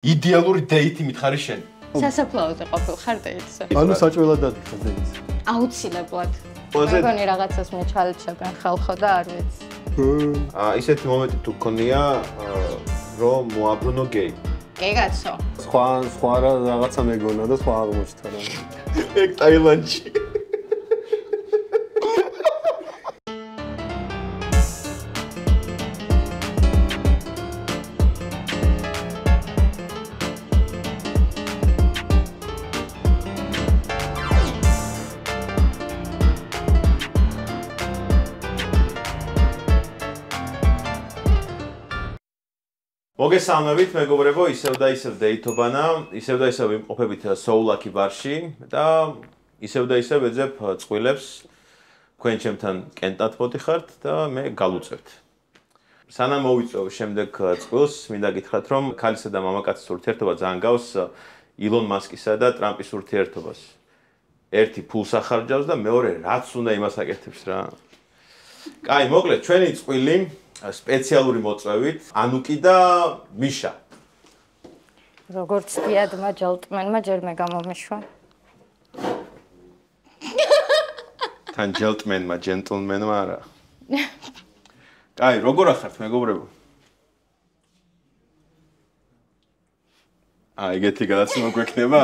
იდეალური დეითი მითხარი შენ. სასაფლაოზე ყოფილ ხარ დეითზე. ანუ საჭველად დადიხარ დეითზე. აუცილებლად. მეგონი რაღაცას მეჩალიჩებენ ხალხო და არ ვიცი. ისეთი მომენტი თუ გქონია, რომ მოაბრუნო გეი. გეგაცო. სხვა რაღაცა მეგონა და სხვა აღმოჩნდა რა. ეგ ტაილანდში. მოგესალმებით მეგობრებო, ისევ და ისევ დეითობანა, ისევ და ისევ ვიმყოფებით Soul-Lucky ბარში და ისევ და ისევ ეძებ წყვილებს. თქვენ ჩემთან კენტად მოდიხართ და მე გალუწევთ. სანამ მოვიწევ შემდეგ წყვილს, მინდა გითხრათ, რომ ქალისა და მამაკაცის ურთიერთობა ძალიან გავს ილონ მასკისა და ტრამპის ურთიერთობას. ერთი ფულს ახარჯავს და მეორე რაც უნდა იმას აკეთებს რა. კაი, მოკლედ, ჩვენი წყვილი სპეციალური მოწვევით ანუკი და მიშა. როგორც დიადმა ჯელტმენმა ჯერ მე გამომიშვა. თან ჯელტმენმა, ჯენტლმენმა არა. კაი, როგორ ახართ მეგობრებო? ეგეთი გადაცემა გვექნება?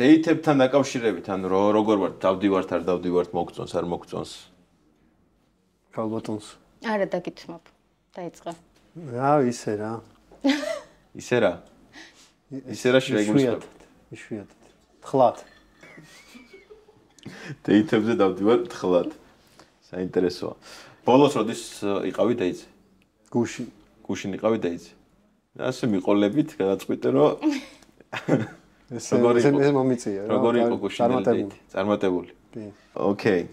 დეითებთან დაკავშირებით, ანუ როგორ ვართ, დავდივართ, არ დავდივართ, მოგწონს, არ მოგწონს? ალბათონს. არა დაგითმობ. დაიწყე. რა ისე რა. ისე რა? ისე რა შეგვიძლია? იშვიათად. თხლად. დეითებზე დავდივარ თხლად. საინტერესოა. ბოლოს როდის იყავი დეითზე? გუშინ. გუშინ იყავი დეითზე. და ასე მიყოლებით, გადაწყვიტე რომ ეს მომიწია რა. როგორი იყო გუშინელი დეითი? წარმატებული. კი. ოკეი.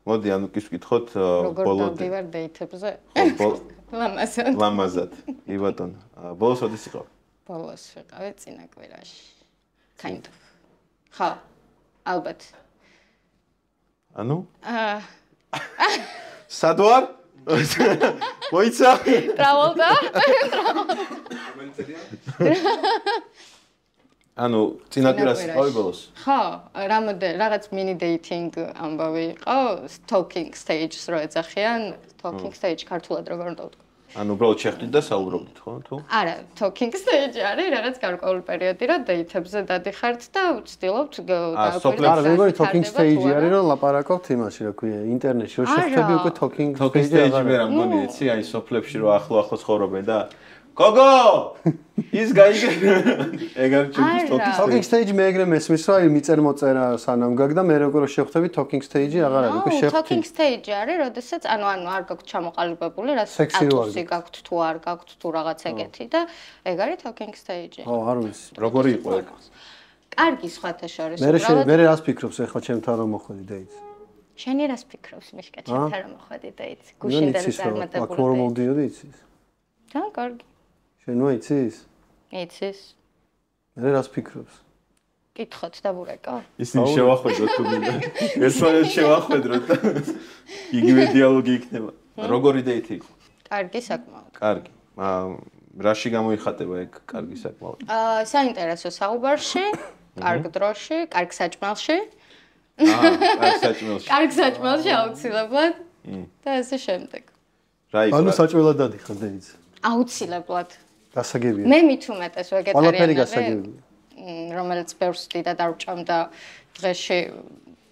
მოდი ანუკის ვკითხოთ როგორ დავდივარ დეითებზე? ლამაზად. ლამაზად. კი ბატონო. ბოლოს როდის იყავ? ბოლოს ვიყავი წინა კვირაში. kind of. ხო, ალბათ. ანუ? სად ვარ? მოიცა? ტრავოლდა? ანუ წინა კვირაში იყავი ბოლოს? ხო, რაღაც mini dating ამბავი იყო, talking stage-ს რო ეძახიან, talking stage ქართულად როგორ უნდა ვთქვა? ანუ უბრალოდ შეხვდით და საუბრობდით, ხო, თუ? არა, talking stage არის რაღაც გარკვეული პერიოდი, რომ დეითებზე დადიხართ და ვცდილობთ დააკვირდეთ. არა, მეგონი talking stage არის, რომ ლაპარაკობთ იმაში, რა ქვია, ინტერნეტში, რომ შეხვდები უკვე talking stage მე რა მგონი, იცი, აი სოფლებში რო ახლო ცხოვრობენ და გოგო! ის გაიგე. ეგარ ჩუქის talking stage მე ეგრე მესმის, რომ აი მიწერმოწერა სანამ გაგ და მე როგორ შეხვდები talking stage-ი აღარ არის, უკვე შეხვდი. talking stage არის, როდესაც ანუ არ გაქვთ ჩამოყალიბებული, რა სტატუსი გაქვთ თუ არ გაქვთ თუ რაღაც ეგეთი და ეგ არის talking stage-ი. ხო, არ ვიცი. როგორი იყო ეგ? კარგი სხვათა შორის. მე რას ფიქრობს ახლა ჩემთან რომ მოხვედი დეითს? შენი რას ფიქრობს მიშკა ჩემთან რომ მოხვედი დეითს? გუშინდელი წარმატებული. აქ რომ მოვდიოდი იცის? და კარგი. შენ მოიცის? იცის. მე რას ფიქრობს? კითხოთ და ბურეკო. ისინი შევახვედროთ თუ მინდა. ერთმანეთს შევახვედროთ და იგივე დიალოგი იქნება. როგორი დეითი იყო? კარგი საკმაოდ. კარგი. რაში გამოიხატება ეგ კარგი საკმაოდ? საინტერესო საუბარში, კარგ დროში, კარგ საჭმელში. კარგ საჭმელში. კარგ საჭმელში აუცილებლად. და ასე შემდეგ. რა იყო? ანუ საჭველად დადიხარ დეითს. აუცილებლად. გასაგებია. მე მით უმეტეს ვეგეტარიანები. ყველაფერი გასაგებია. რომელიც ბევრს ვდიდა და ვჭამდა დღეში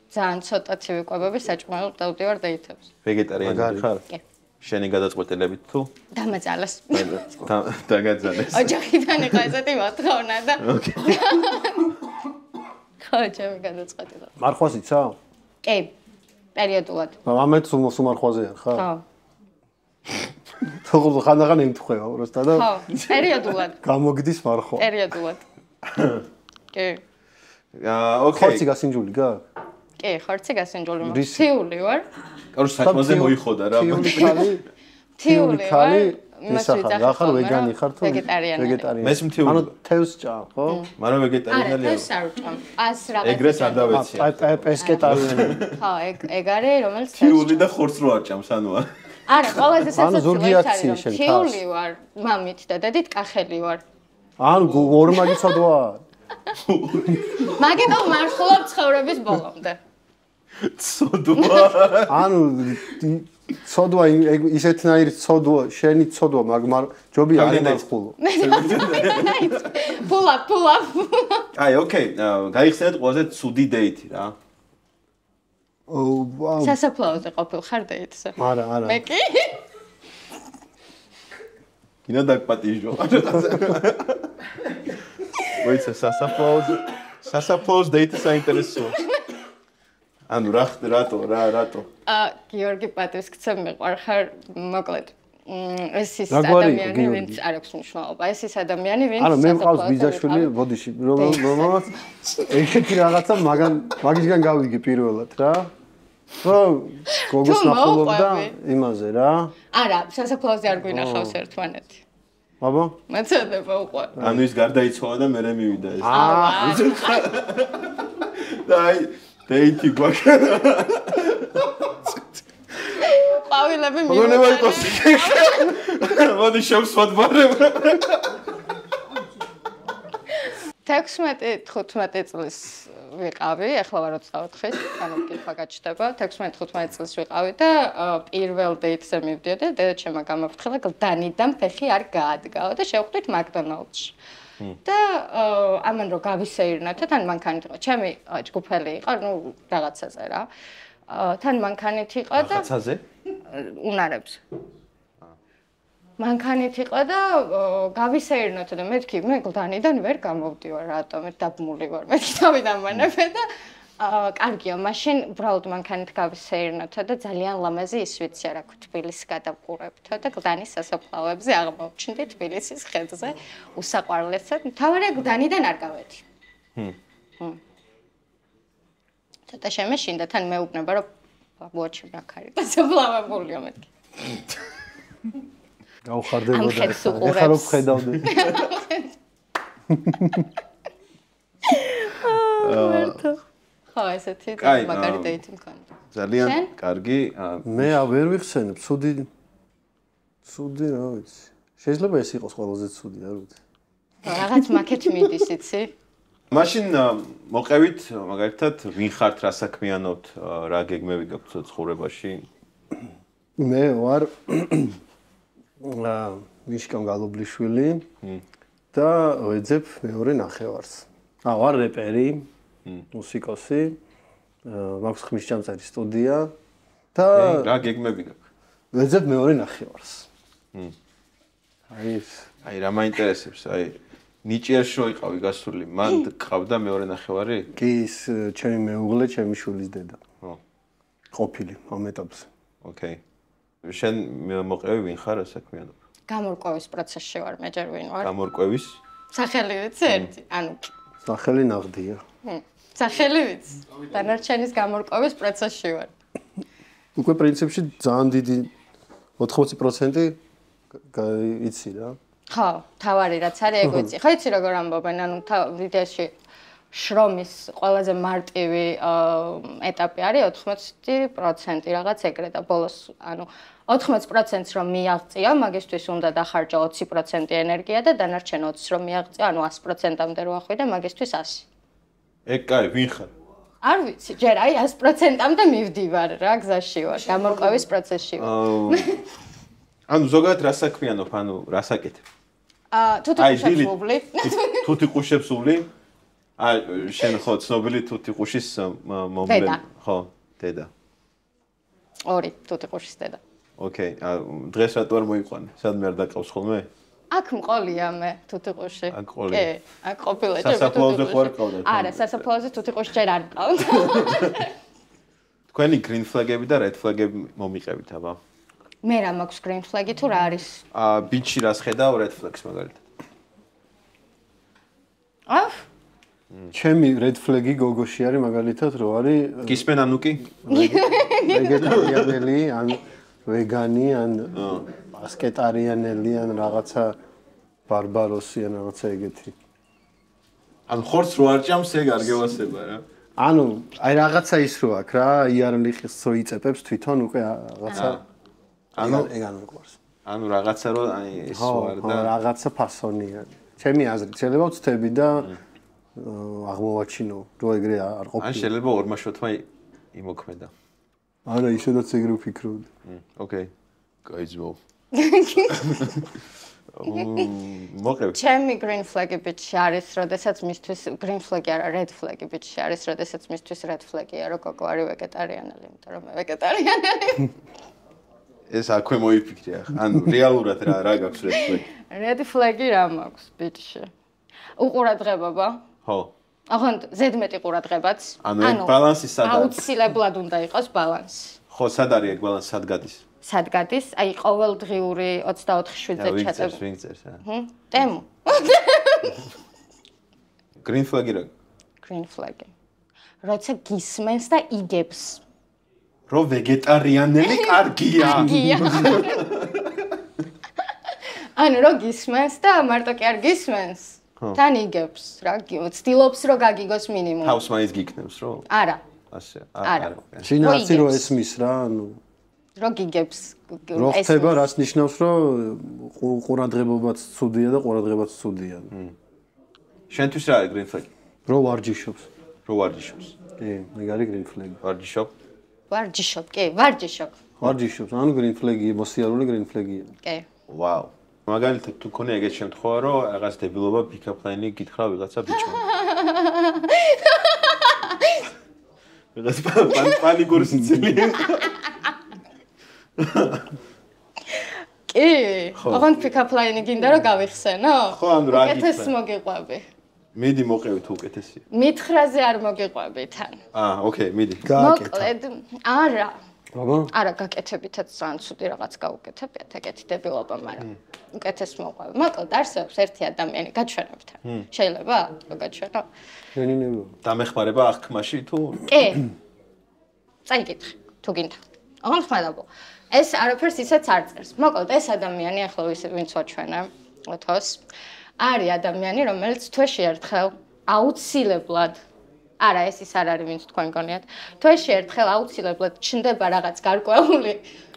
ძალიან ცოტათი ვიკვებები საჭმელად დავდივარ დეითებს. ვეგეტარიანი ხარ? კი. შენი გადაწყვეტილებით თუ? დამაძალეს. დაგაძალეს. ოჯახიდან იყო ესეთი მოთხოვნა და ხო, ჩემი გადაწყვეტილება. მარხვას იცავ? კი. პერიოდულად. ამეთ სუმარხვაზე არ ხარ? ხო. თქო ხანდახან ემთხვევა უბრალოდ და ხო, პერიოდულად. გამოგდის მარხვა. პერიოდულად. კი. ოკეი. ხორცი გასინჯული გაქვს? კი, ხორცი გასინჯული მაქვს. თიული ვარ. კარგი, საჭმელზე მოიხოდა რა. თიული ხალი. მისახარ, რა ხარ ვეგანი ხარ თუ ვეგეტარიანი? მეს მთიული. ანუ თევს ჭამ, ხო? მაგრამ ვეგეტარიანელი არა, თევს არ ვჭამ. ას რაღაც. ეგრეც არ დავეცია. პესკეტარიანი. ხო, ეგ არის, რომელიც თიული და ხორცს რო არ ჭამს, ანუ არა, ყველაზე ზურგი აქცია შენ. ხიული ვარ, მამით და დედით კახელი ვარ. ანუ ორმაგი ცოდვაა. მაგიტო მარხულობ ცხოვრების ბოლომდე. ცოდვა. ანუ ცოდვა ისეთნაირი ცოდვა, შენი ცოდვა, მაგრამ ჯობი არ იმარხულო. ფულა. აი, ოკეი, გაიხსენეთ ყველაზე ცუდი დეითი რა. სასაფლაოზე ყოფილ ხარ დეითზე? არა. მე კი. კინა დაგპატიჟო. ვეცა სასაფლაოზე დეითი საინტერესოა. ანუ რატო? გიორგი პატივისცემ მიყვარ ხარ, მოკლედ. ეს ის ადამიანი, ვინც არ აქვს მნიშვნელობა. ეს ის ადამიანი, ვინც არა, მე მყავს ბიძაშვილი, ბოდიში, რომელმაც ეგეთი რაღაცა მაგისგან გავიგე პირველად რა. გოგოს ნახულობდა იმაზე რა. არა, სასაფლაოზე არ გვინახავს ერთმანეთი. აბა? მეცადება უყვარ. ანუ ის გარდაიცვალა და მერე მივიდა ეს. აი, დეითი გვაქვს. ყვავილები მოგონება იყოს. მოდი შევსვათბარებ. 16-15 წლის ვიყავი, ახლა ვარ 24-ის, ანუ კითხვა გაჩნდება. 16-15 წლის ვიყავი და პირველ დეითზე მივდიოდი და დედა ჩემმა გამაფრთხილა, გლდანიდან ფეხი არ გაადგაო და შევხვდით მაკდონალდში. და ამან რო გავისეირნოთ, თან მანქანით იყო. ჩემი ჯგუფელი იყო, ნუ რაღაცაზე რა. თან მანქანით იყო და რაღაცაზე? უნარებს. მანქანით იყო და გავისეირნოთ და მეთქი მე გლდანიდან ვერ გამოვდივარ, რატომ? მე დაბმული ვარ, მე თავიდან მანებე და კარგია, მაშინ უბრალოდ მანქანით გავისეირნოთ და ძალიან ლამაზი ის ვიცი რა ქვია, თბილისს გადავყურებთ და გლდანის სასაფლაოებზე აღმოჩნდი თბილისის ხედზე უსაყვარლესად. თავარია გლდანიდან არ გავედი. ცოტა შემეშინდა, თან მეუბნება რომ ბაბუაჩი რა ქარი და საფლავებულია მეთქი. გავხარდებოდა. ეხლა რო ხედავდი. ხო, ესეთი მაგარი დეითი მქონდა. ძალიან კარგი. მე ვერ ვიხსენებ, ცუდი რა ვიცი. შეიძლება ეს იყოს ყველაზე ცუდი, არ ვიცი. რაღაც მაკეთ მიდის, იცი? მაშინ მოყევით, მაგალითად, ვინ ხართ, რა საქმიანობთ, რა გეგმები გაქვთ ცხოვრებაში? მე ვარ ვიშკამ გალობლიშვილი და ვეძებ მეორე ნახევარს. ვარ რეპერი, მუსიკოსი, მაქვს ხმისჩამწერი სტუდია და რა გეგმები გაქვთ? ვეძებ მეორე ნახევარს. აი რა მაინტერესებს, აი ნიჭიერში რო იყავი გასული, მან ყავდა მეორე ნახევარი? კი, ის ჩემი მეუღლე, ჩემი შვილის დედა. ყოფილი ამ ეტაპზე. ოკეი. შენ მოყევი ვინ ხარ საქმიანობ? გამორკვევის პროცესში ვარ, მე ჯერ ვინ ვარ? გამორკვევის? სახელი ვიცი ერთი, ანუ სახელი ნაღდია. სახელი ვიცი. დანარჩენის გამორკვევის პროცესში ვარ. უკვე პრინციპში ძალიან დიდი 80% იცი რა. ხო, თავარი რაც არის, ეგ ვიცი. ხო იცი როგორ ამბობენ, ანუ ვიდეოში შრომის ყველაზე მარტივი ეტაპი არის 80% რაღაც ეგრე და ბოლოს ანუ 80%-ს რომ მიაღწია, მაგისთვის უნდა დახარჯა 20% ენერგია და დანარჩენ 20-ს რომ მიაღწია, ანუ 100%-ამდე რო ახვიდე, მაგისთვის 100. ეგ კაი, ვინ ხარ? არ ვიცი, ჯერ აი 100%-ამდე მივდივარ რა, გზაში ვარ, გამორკვევის პროცესში ვარ. ანუ ზოგადად რა საქმიანობ, ანუ რა საკეთებ? თუთიყუშებს ვუბლი. თუთიყუშებს ვუბლი? შენ ხო ცნობილი თუთიყუშის მომბლელი, ხო, დედა. ორი თუთიყუშის დედა. ოკეი, დღეს რატო არ მოიყვანე? სადმე არ დაკავს ხოლმე? აქ მყოლია მე თუთიყუში. აქ ყოლია. კი, აქ ყოფილა ჯერ სასაფლაოზე ხო არ ყავდა? არა, სასაფლაოზე თუთიყუში ჯერ არ ყავდა. თქვენი green flag-ები და red flag-ები მომიყევით, აბა. მე რა მაქვს green flag-ი თუ რა არის? ბიჩი რას ხედავ red flag-ს მაგალითად? ჩემი red flag-ი გოგოში არის მაგალითად რო არის გისმენ ანუ კი? ვეგეტარიანელი, ან ვეგანი, ან ბასკეტარიანელი, ან რაღაცა ბარბაროსი, ან რაღაცა ეგეთი. ან ხორცს რო არ ჭამს, ეგ არ გევასება რა. ანუ აი რაღაცა ის რო აქვს რა, იარლიხის რო იწებებს თვითონ უკვე რაღაცა ეგ არ მიყვარს. ანუ რაღაცა რო აი ეს ვარ და რაღაცა ფასონია. ჩემი აზრით შეიძლება ვწდები და აღმოვაჩინო, რომ ეგრე არ ყოფილა. ან შეიძლება ორმა შოთმა იმოქმედა. არა, ისედაც ეგრე ვფიქრობდი. ოკეი. გაიძმო. მოყევი. ჩემი green flag-ი ბიჭი არის, როდესაც მისთვის green flag-ი არა, red flag-ი ბიჭი არის, როდესაც მისთვის red flag-ია, რომ გოგო არის ვეგეტარიანელი, იმიტომ რომ მე ვეგეტარიანელი. ეს აქვე მოიფიქრე ახლა. ანუ რეალურად რა გაქვს red flag? red flag-ი რა მაქვს ბიჭი? უყურადღებობა. ხო. აღარ ზედმეტი ყურადღებაც. ანუ ბალანსი სად არის? აუცილებლად უნდა იყოს ბალანსი. ხო, სად არის ეგ ბალანსი, სად გადის? სად გადის? აი ყოველდღიური 24/7-ზე ჩატებ. ვინწერს რა. ტემო. green flag-ი რა? green flag-ი. როცა გისმენს და იგებს. რო ვეგეტარიანელი კარგია. კარგია. ანუ რო გისმენს და მარტო კი არ გისმენს. თან იგებს რა, ცდილობს რომ გაგიგოს მინიმუმ. თავს მაინც გიქნევს რო? არა. ასე. არა. შინაარსი რო ესმის რა, ანუ რო გიგებს. რო ხდება, რას ნიშნავს, რომ ყურადღებობაც ცუდია და ყურადღებაც ცუდია. შენთვის რა არის green flag? რო ვარჯიშობს. რო ვარჯიშობს. კი, ეგ არის green flag. ვარჯიშობ? ვარჯიშობ, კი, ვარჯიშობ. ვარჯიშობს, ანუ green flag-ია, მოსიარული green flag-ია. კი. ვაუ. მაგალითად თუ ქონია ეგეთ შემთხვევა, რომ რაღაც დებილობა pick-up line-ი გითხრა ვიღაცა ბიჭმა. ვიღაცა პანიკური სიცილი. კი, ოღონდ pick-up line-ი გინდა რომ გავიხსენო? ხო, ანუ რა გიქნა? უკეთეს მოგიყვები. მიდი მოყევით უკეთესია. მითხრაზე არ მოგიყვები თან. ოკეი, მიდი. მოკლედ, არა. როგორ? არა, გაკეთებითაც ძალიან ცუდი რაღაც გაუკეთებიათ, ეგეთი დებილობა, მაგრამ უკეთეს მოყვები. მოკლედ, არსებობს ერთი ადამიანი, გაჩვენებთან. შეიძლება? რო გაჩვენო? შენინებო. დამეხმარება აღქმაში თუ? კი. წაიკითხე, თუ გინდა. ოღონდ ხმადაბო. ეს არაფერს ისეც არ წერს. მოკლედ, ეს ადამიანი ახლა ვინც ვაჩვენე, ოთოს, არის ადამიანი, რომელიც თვეში ერთხელ აუცილებლად არა, ეს ის არ არის, ვინც თქვენ გონიათ. თვეში ერთხელ აუცილებლად ჩნდება რაღაც გარკვეული.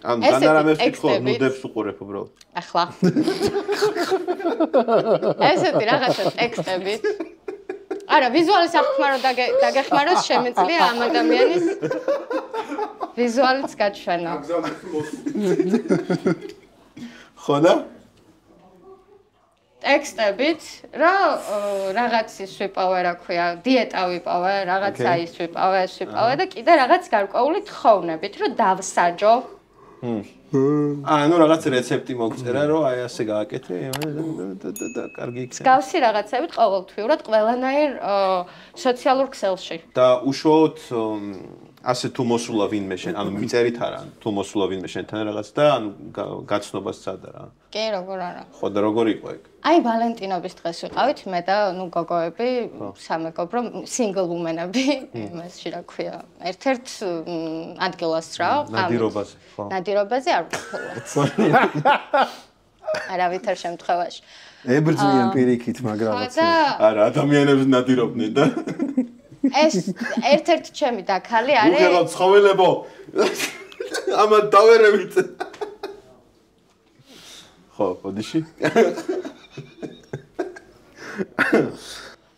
ანუ განარამებს თქო, ნუდებს უყურებ უბრალოდ. ახლა. ესეთი რაღაცა ტექსტები. არა, ვიზუალის აღქმარო დაგეხმაროს შემეძლია ამ ადამიანის ვიზუალიც გაჩვენო. ხო და? ტექსტებით, რომ რაღაცის ვიპოვე, რა ქვია, დიეტა ვიპოვე, რაღაცა ის ვიპოვე, ეს ვიპოვე და კიდე რაღაც გარკვეული თხოვნებით, რომ დავსაჯო. ანუ რაღაც რეცეპტი მოგწერა, რომ აი ასე გააკეთე და კარგი იქნება. მსგავსი რაღაცებით ყოველთვიურად ყველანაირ სოციალურ ქსელში. და უშუალოდ ასე თუ მოსულა ვინმე შენ, ანუ მიწერით არა, თუ მოსულა ვინმე შენთან რაღაც და ანუ გაცნობას წადა რა. კი, როგორ არა. ხო და როგორ იყო ეგ? აი ვალენტინობის დღეს ვიყავით მე და ნუ გოგოები, სამეგობრო, single women-ები, მასში რა ქვია, ერთ-ერთ ადგილას რა. ნადირობაზე, ხო. ნადირობაზე არ ვფიქრობ. არავითარ შემთხვევაში. ებრძვიან პირიქით, მაგრამ არა, ადამიანებს ნადირობდნენ და ეს ერთ-ერთი ჩემი დაქალი არის. უღელავ ცხოველებო. ამათ დავერევით. ხო, ბოდიში.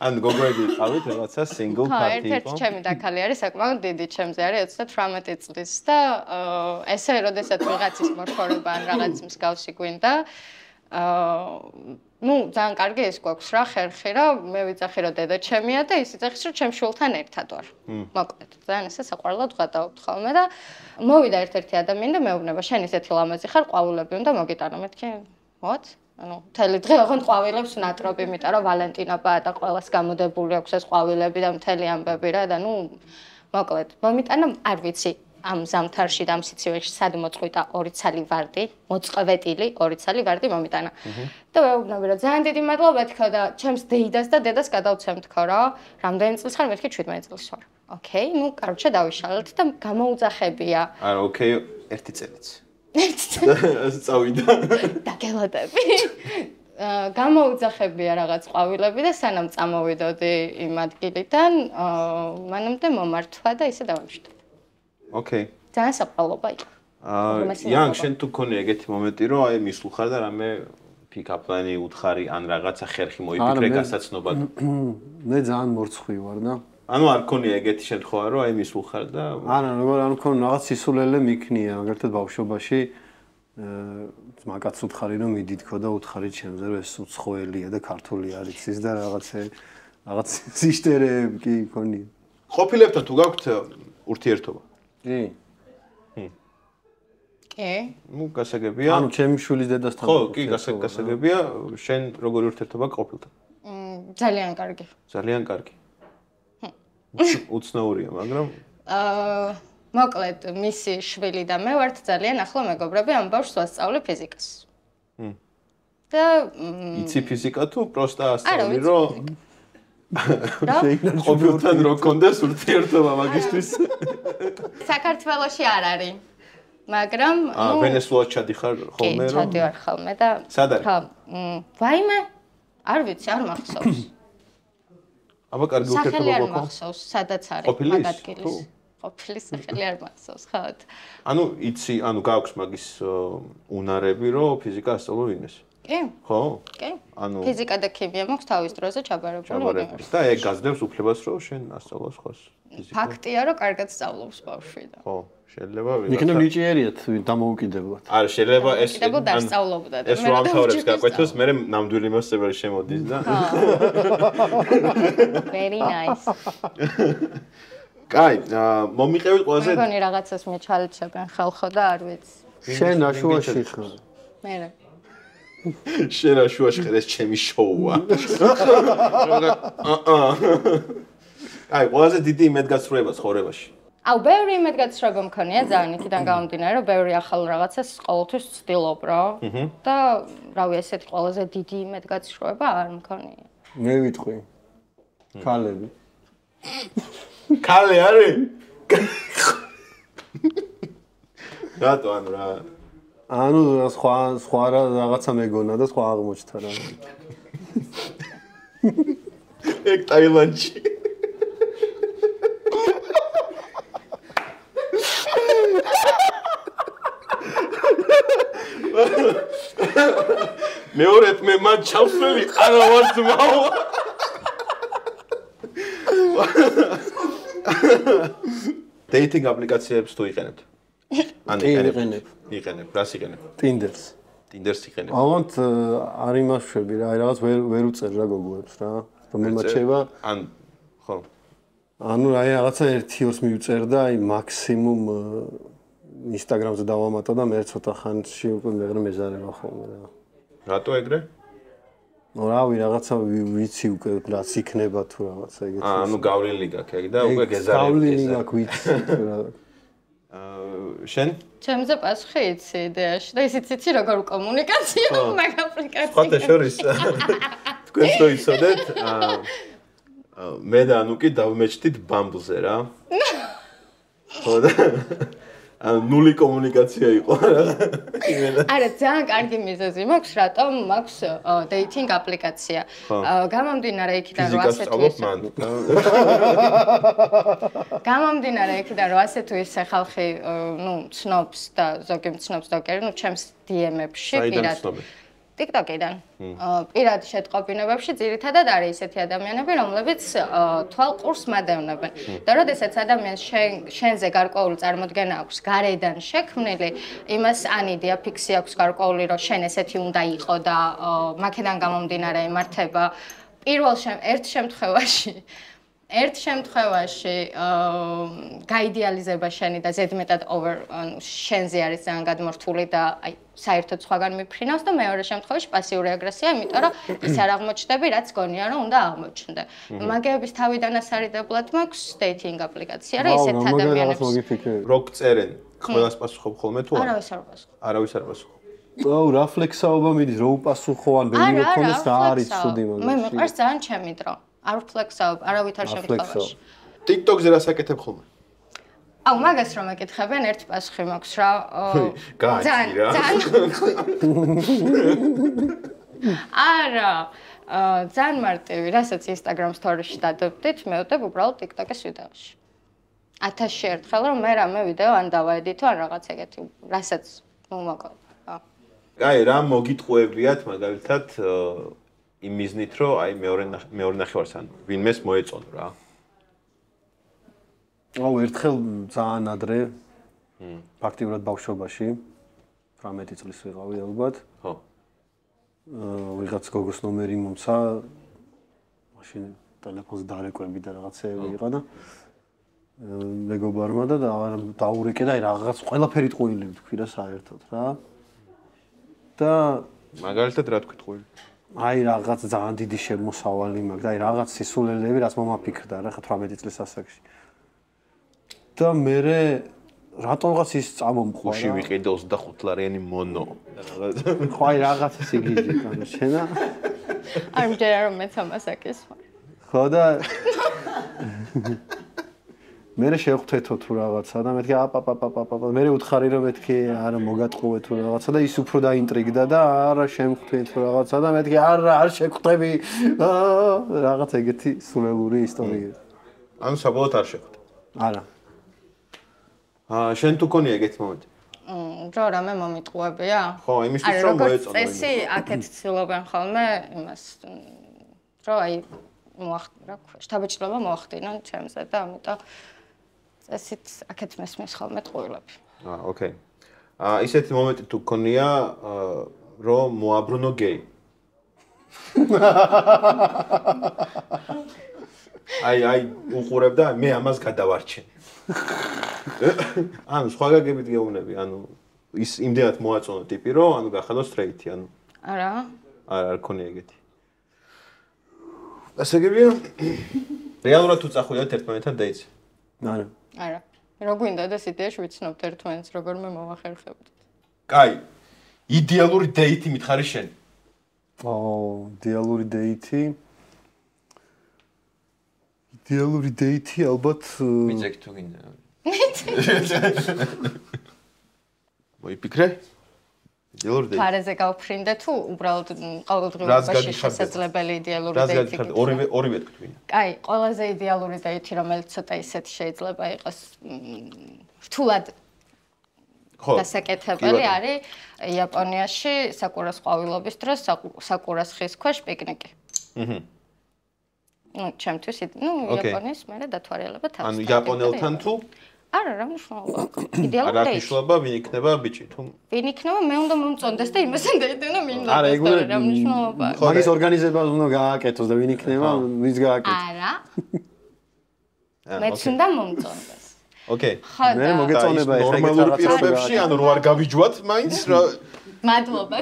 ან გოგოები ყავით რაღაცა single party. ხო, ერთ-ერთი ჩემი დაქალი არის, საკმაოდ დიდი ჩემზე არის 38 წლის და ესე როდესაც ვიღაცის მოშორება ან რაღაც მსგავსი გვინდა, ნუ ძალიან კარგი ის გვაქვს რა, ხერხი რა, მე ვიძახი რომ დედა ჩემია და ის იძახის რომ ჩემ შვილთან ერთად ვარ. მოკლედ, ძალიან ესე საყვარლად ვღადაობთ ხოლმე და მოვიდა ერთ-ერთი ადამიანი და მეუბნება, შენ ისეთი ლამაზი ხარ, ყვავილები უნდა მოგიტანო. მეთქი, what? ანუ მთელი დღე ოღონდ ყვავილებს ნატრობ, იმიტომ რომ ვალენტინობაა და ყველას გამოდებული აქვს ეს ყვავილები და მთელი ამბები რა და ნუ მოკლედ, მომიტანა, არ ვიცი. ამ ზამთარში და ამ სიცივეში სად მოწყვიტა 2 ცალი ვარდი, მოწყვეტილი 2 ცალი ვარდი მომიტანა. და ვეუბნები რომ ძალიან დიდი მადლობა თქო და ჩემს დეიდას და დედას გადავცემ თქო რა. რამდენი წლის ხარ? მეთქი 17 წლის ვარ. ოკეი, ნუ კაროჩე დავიშალეთ და გამოუძახებია. არა, ოკეი, 1 წელიც. 1 წელი. წავიდა. დაგელოდები. გამოუძახებია რაღაც ყვავილები და სანამ წამოვიდოდი იმ ადგილიდან, მანამდე მომართვა და ისე დავამშვიდობ. ოკეი. ძალიან საყვალობა იყო. იან შენ თუ ქონია ეგეთი მომენტი რომ აი მისულ ხარ და რამე pick-up line-ი უთხარი ან რაღაცა ხერხი მოიფიქრე გასაცნობად. მე ძალიან მორცხვი ვარ და ანუ არ ქონია ეგეთი შემთხვევა რომ აი მისულ ხარ და არა როგორ არ მქონია რაღაც სისულელე მიქნია მაგალითად ბავშვობაში მაგაც უთხარი რომ მიდითქო და უთხარი ჩემზე რომ ეს უცხოელია და ქართული არის ის და რაღაც სიშტერეები კი ქონია. ყოფილებთან თუ გაქვთ ურთიერთობა? კი. კი. ნუ გასაგებია. ანუ ჩემი შვილის დედასთან. ხო, კი, გასაგებია. შენ როგორი ურთიერთობა ყოფილთან? ძალიან კარგი. ძალიან კარგი. უცნაურია, მაგრამ მოკლედ, მისი შვილი და მე ვართ ძალიან ახლო მეგობრები, ამ ბავშვს ვასწავლე ფიზიკას. და იცი ფიზიკა თუ პროსტა ასწავლი, რომ რა? ყოფილთან რო კონდეს ურთიერთობა მაგისტრის? საქართველოში არ არის. მაგრამ ვენესუელაში ჩადიხარ ხოლმე რომ? კი, ჩადივარ ხოლმე და სად არის? ხო, ვაიმე? არ ვიცი, არ მახსოვს. აბა კარგი ურთიერთობა არ გქონდა? მახსოვს, სადაც არის მაგადგილის? ყოფილის სახელი არ მახსოვს, ხო. ანუ იცი, ანუ გაქვს მაგის უნარები, რომ ფიზიკა ასწავლო ვინმეს? კი. ხო? კი. ანუ ფიზიკა და ქიმია მაქვს თავის დროზე ჩაბარებული. და ეგ გაძლევს უფლებას, რომ შენ ასწავლოს ხოს ფიზიკა. ფაქტია, რომ კარგად სწავლობს ბავშვი და. ხო, შეიძლება ვიღაცა. იქნებ ნიჭიერიათ დამოუკიდებლად. არა, შეიძლება ეს და სწავლობდა და ეს რომ ამთავრებს გაკვეთოს, მე ნამდვილი მოსწავლე შემოდის და Very nice. კაი, მომიყევით ყველაზე მეგონი რაღაცას მეჩალიჩებენ ხალხო და არ ვიცი. შენ აშუაში ხარ. მე შენ აშუაში ხარ, ეს ჩემი შოუა. აი, ყველაზე დიდი იმედგაცრუება ცხოვრებაში. აუ, ბევრი იმედგაცრუება მქონია ძალიან იქიდან გამომდინარე, რომ ბევრი ახალ რაღაცას ყოველთვის ვცდილობ რა. და რავი, ესეთი ყველაზე დიდი იმედგაცრუება არ მქონია. მე ვიტყვი. ქალები. ქალი არის? რატო ანუ რა? ანუ სხვა რაღაცა მეგონა და სხვა აღმოჩნდა რა. ეგ ტაილანდში. მეორედ მე მათ ჩავსველი არა ვარ ძმაო. Dating აპლიკაციებს თუ იყენებთ? ან იყენებ, რას იყენებ? Tinder-ს. Tinder-ს იყენებ. ალბათ არ იმაშვები რა, აი რაღაც ვერ უწერ რა გოგოებს რა. რომ მემაჩება. ან ხო. ანუ აი რაღაცა 1-2 მიუწერ და აი მაქსიმუმ Instagram-ზე დავამატო და მე ცოტა ხანში უკვე მეღრე მეზარება ხოლმე რა. რატო ეგრე? ნუ რავი რაღაცა ვიცი უკვე რაც იქნება თუ რაღაცა ეგეთი. ანუ გავლილი გაქვს ეგ და უკვე გეზარები. გავლილი გაქვს ვიცი თუ რა. შენ? ჩემზე პასუხი იცი იდეაში და ისიც იცი როგორ კომუნიკაცია მაგ აპლიკაციაზე. ხოთა შორის თქვენს რო იცოდეთ მე და ანუკი დავმეჩდით ბამბლზე რა. ხო და ნული კომუნიკაცია იყო რა. არა, ძალიან კარგი მიზეზი მაქვს, რატომ მაქვს dating აპლიკაცია. გამომდინარე იქიდან რომ ასე თუ ისე. გამომდინარე იქიდან რომ ასე თუ ისე ხალხი ნუ ცნობს და ზოგი ცნობს დოკერი, ნუ ჩემს DM-ებში პირად. TikTok-იდან. პირად შეტყობინებებში ძირითადად არის ისეთი ადამიანები, რომლებიც თვალყურს მადევნებენ. და როდესაც ადამიანს შენზე გარკვეული წარმოდგენა აქვს გარედან შექმნილი, იმას ან იდეა ფიქსი აქვს გარკვეული, რომ შენ ესეთი უნდა იყო და მაქედან გამომდინარე ემართება. პირველ ერთ შემთხვევაში გაიდეალიზება შენი და ზედმეტად ანუ შენზე არის ძალიან გადმორთული და აი საერთოდ სხვაგან მიფრინავს და მეორე შემთხვევაში პასიური აგრესია, იმიტომ რომ ის არ აღმოჩნდები, რაც გონია რომ უნდა აღმოჩნდე. მაგეების თავიდანაც არიდებლად მაქვს dating აპლიკაცია რა ისეთ ადამიანებს. როგ წერენ, ყველას პასუხობ ხოლმე თუ არა? არავის არ პასუხობ. არავის არ პასუხობ. აუ რა ფლექსაობა მიდის, რო უპასუხო ან ვერ მოგქონდეს რა არის ცუდი მაგაში. მე მეყარს ძალიან ჩემი დრო. არ ვფლექსაობ, არავითარ შემთხვევაში. TikTok-ზე რას აკეთებ ხოლმე? აუ, მაგას რომ აკითხებენ, ერთ პასუხი მაქვს რა. გაიცი რა. არა, ძალიან მარტივი, რასაც Instagram story-ში დადობდით, მე ვდებ უბრალოდ TikTok-ის ვიდეოში. 1000-ში ერთხელ რომ მე რამე ვიდეო ან დავაედიტო ან რაღაც ეგეთი რასაც მომაკო. აი რა მოგიტყუებიათ მაგალითად იმ მიზნით რომ აი მეორე ნახევარს ან ვინმეს მოეწონო რა. აუ ერთხელ ძალიან ადრე ფაქტიურად ბავშვობაში 18 წლის ვიყავი ალბათ. ხო. ვიღაც გოგოს ნომერი მომცა მაშინ ტელეფონს დარეკვები და რაღაცეები იყო და მეგობარმა და დაურეკე და აი რაღაც ყველაფერი ტყუილი თქვი რა საერთოდ რა. და მაგალითად რა თქვი ტყუილი? აი რაღაც ძალიან დიდი შემოსავალი მაქვს და აი რაღაც სისულელეები რაც მომაფიქრდა რა 18 წლის ასაკში. და მე რატომღაც ის წამომყვა ხუში ვიყიდე 25 ლარიანი მონო. ხო აი რაღაც სიგიჟე გამოჩენა. არ მჯერა რომ მეც ამას აკისვა. ხო და მე შევხვდეთო თუ რაღაცა და მეთქი აპაპაპაპაპ მე უთხარი რომ მეთქი არა მოგატყუე თუ რაღაცა და ის უფრო დაინტრიგდა და არა შემხვდე თუ რაღაცა და მეთქი არა არ შეგხვდები რაღაც ეგეთი სულელური ისტორია. ანუ საბოლოოდ არ შეხვდე. არა. შენ თუ გქონია ეგეთი მომენტი? რო რამე მომიტყუებია? ხო, იმისთვის რომ მოეწონო. წესი აქეთ ცდილობენ ხოლმე იმას რომ აი რა ქვია, შთაბეჭდილება მოახდინონ ჩემზე და ამიტომ წესით აქეთ მესმის ხოლმე ტყუილები. ოკეი. ისეთი მომენტი თუ გქონია რომ მოაბრუნო გეი. აი უყურებ და მე ამას გადავარჩენ. ანუ სხვა გაგებით გეუბნები, ანუ ის იმდენად მოაწონო ტიპი, რომ ანუ გახადო სტრეითი, ანუ არა. არ გქონია ეგეთი. ასე გებია? რეალურად თუ წახვიდეთ ერთმანეთთან დეიტს? არა. არა. რო გვინდა და სიტუაციაში ვიცნობთ ერთმანეთს, როგორ მე მოვახერხებდით. კაი. იდეალური დეიტი მითხარი შენ. იდეალური დეიტი. იდეალური დეიტი ალბათ მიწეკი თუ გინდა. მოიფიქრე? იდეალური დეიტი. ფარეზე გავფრინდე თუ უბრალოდ ყოველდღიურობაში შესაძლებელი იდეალური დეიტი. ორივე თქვი. კაი, ყველაზე იდეალური დეიტი, რომელიც ცოტა ისეთი შეიძლება იყოს რთულად დასაკეთებელი არის იაპონიაში საკურას ყვავილობის დროს საკურას ხის ქვეშ პიკნიკი. ჩემთვის იაპონიის მერე დათვალიერება თავს. ანუ იაპონელთან თუ? არა, რა მნიშვნელობა აქვს? იდეალური რა მნიშვნელობა ვინ იქნება ბიჭი თუ? ვინ იქნება მე უნდა მომწონდეს და იმასთან დაიდო და მინდა. არა, რა მნიშვნელობა აქვს? მაგის ორგანიზებას უნდა გააკეთოს და ვინ იქნება, ვის გააკეთოს? არა. მეც უნდა მომწონდეს. ოკეი. მე მოგეწონება ეხლა ნორმალურ პირობებში, ანუ რო არ გავიჯვათ მაინც რა. მადლობა.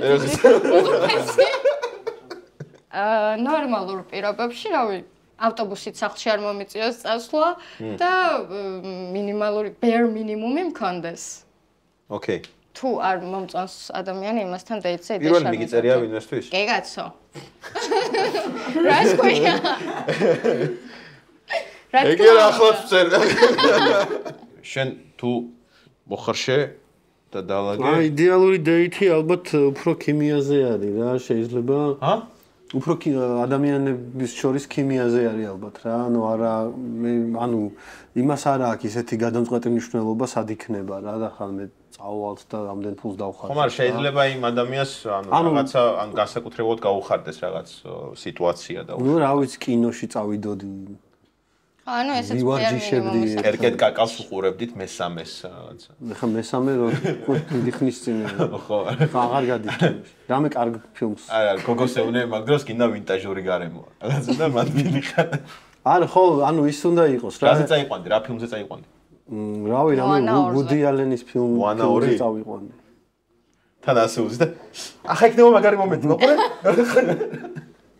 ნორმალურ პირობებში, რავი, ავტობუსით სახლში არ მომიწიოს წასვლა და მინიმალური bare minimum-ი მქონდეს. ოკეი. თუ არ მომწონს ადამიანი იმასთან დაიწყე და პირველი მიგიწერია ვინმესთვის? კი კაცო. რას ქვია? ეგ რა ახლაც წერ. შენ თუ მოხარშე და დაალაგე? აი იდეალური დეიტი ალბათ უფრო ქიმიაზე არის რა, შეიძლება. უფრო ადამიანების შორის ქიმიაზე არის ალბათ რა, ანუ არა ანუ იმას არა აქვს ისეთი გადამწყვეტი მნიშვნელობა სად იქნება რა და ხალმე წავალთ და რამდენ ფულს დავხარჯავ. ხომ არ შეიძლება იმ ადამიანს ანუ რაღაცა ან განსაკუთრებულად გაუხარდეს რაღაც სიტუაცია და ნუ რა ვიცი კინოში წავიდოდი. ანუ ესეც მინიმუმი. კერკეტ კაკალს უყურებდით მესამეს რაღაცა. ეხა მესამე რო დიდი ხნის წინ ხო. აღარ გადის კინოში. რამე კარგ ფილმს. არა, გოგოსეუნე მაგ დროს გინდა ვინტაჟური გარემოა. რაღაცა და მან მიხარ. არა, ხო, ანუ ის უნდა იყოს რა. რაზე წაიყვანდი? რა ფილმზე წაიყვანდი? რავი, რამე ვუდი ალენის ფილმზე წავიყვანდი. თან ასე უზი და ახლა იქნება მაგარი მომენტი, მოყურე?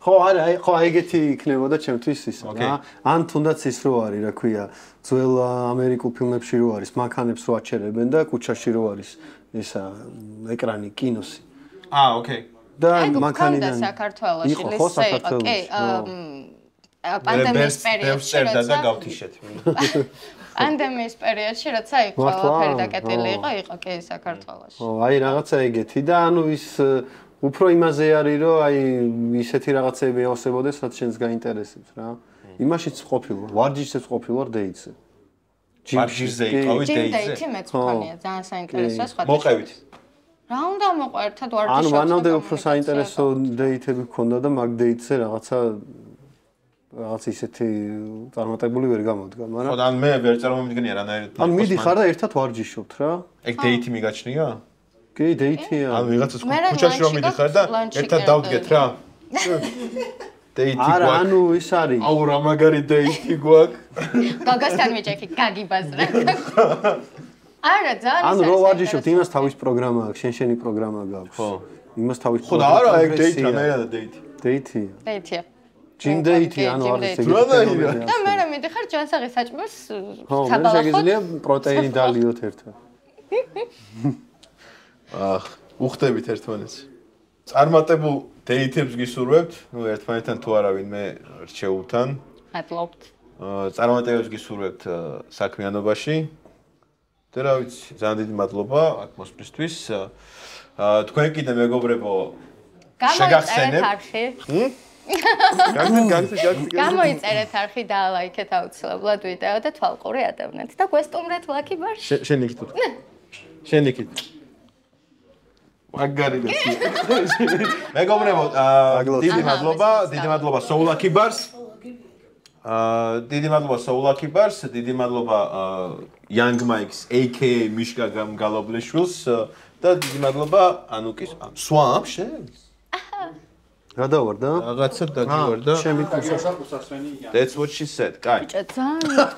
ხო, არა, ხო, ეგეთი იქნებოდა ჩემთვის ისა რა. ან თუნდაც ის რო არის, რა ქვია, ძველ ამერიკულ ფილმებში რო არის, მანქანებს რო აჩერებენ და კუჩაში რო არის ისა ეკრანი, კინოსი. ოკეი. და მანქანიდან საქართველოში ლისე იყო, კი, პანდემიის პერიოდში და გავთიშეთ. პანდემიის პერიოდში როცა იყო ყველაფერი დაკეტილი იყო კი საქართველოში. ხო, აი რაღაცა ეგეთი და ანუ ის უფრო იმაზე არის რომ აი ისეთი რაღაცები ეოსებოდეს რაც შენს გაინტერესებს რა. იმაშიც ყოფილვარ, ვარჯიშშიც ყოფილვარ დეიტზე. ვარჯიშზე იყავით ჯიმ დეიტზე? დეიტი მეც მქონია, ძალიან საინტერესოა სხვა. მოყევით. რა უნდა მოყვა ერთად ვარჯიშობთ? ანუ მანამდე უფრო საინტერესო დეიტები გქონდა და მაგ დეიტზე რაღაც ისეთი წარმატებული ვერ გამოდგა, მაგრამ ხო და ან მე ვერ წარმომიდგენია რანაირად. ანუ მიდიხარ და ერთად ვარჯიშობთ რა. ეგ დეიტი მიგაჩნია? კი, დეიტია. ანუ ვიღაცას ქუჩაში რომ მიდიხარ და ერთად დავდგეთ რა. დეიტი არა, გვაქვს. ანუ ის არის. აუ რა მაგარი დეიტი გვაქვს. გაგასთან მიჭექი, გაგიბაზრე. არა, ძალიან ანუ რო ვარჯიშობთ, იმას თავის პროგრამა აქვს, შენი პროგრამა გაქვს. ხო. იმას თავის ხო და არა, ეგ დეიტი რანაირად დეიტი. დეიტია. დეიტია. ჯიმ დეიტი, ანუ არის ეგეთი. და მე რა მიდიხარ ჯანსაღი საჭმელს ხო, მე საბალახოთ. შეგიძლია პროტეინი დალიოთ ერთად. უხდებით ერთმანეთს. წარმატებულ დეიტებს გისურვებთ, ნუ ერთმანეთთან თუ არავინ მე რჩეულთან. მადლობთ. წარმატებებს გისურვებთ საქმიანობაში. და რა ვიცი, ძალიან დიდი მადლობა აქ მოსვლისთვის. თქვენ კიდე მეგობრებო გამოიწერეთ არხი. გაგზავნეთ. გამოიწერეთ არხი და ლაიქეთ აუცილებლად ვიდეო და თვალყური ადევნეთ და გვესტუმრეთ ლაკი ბარში. შენ იქით თუ. შენ იქით. მაგარი და მეგობრებო, დიდი მადლობა Soul-Lucky Bars. დიდი მადლობა Soul-Lucky Bars, დიდი მადლობა Young Mike's aka Mishka Galoblishvils და დიდი მადლობა ანუკის სვამ შენ. რა დავარდა? რაღაცა დაგივარდა. შენ მითხოს. That's what she said. კაი. ბიჭო ძალიან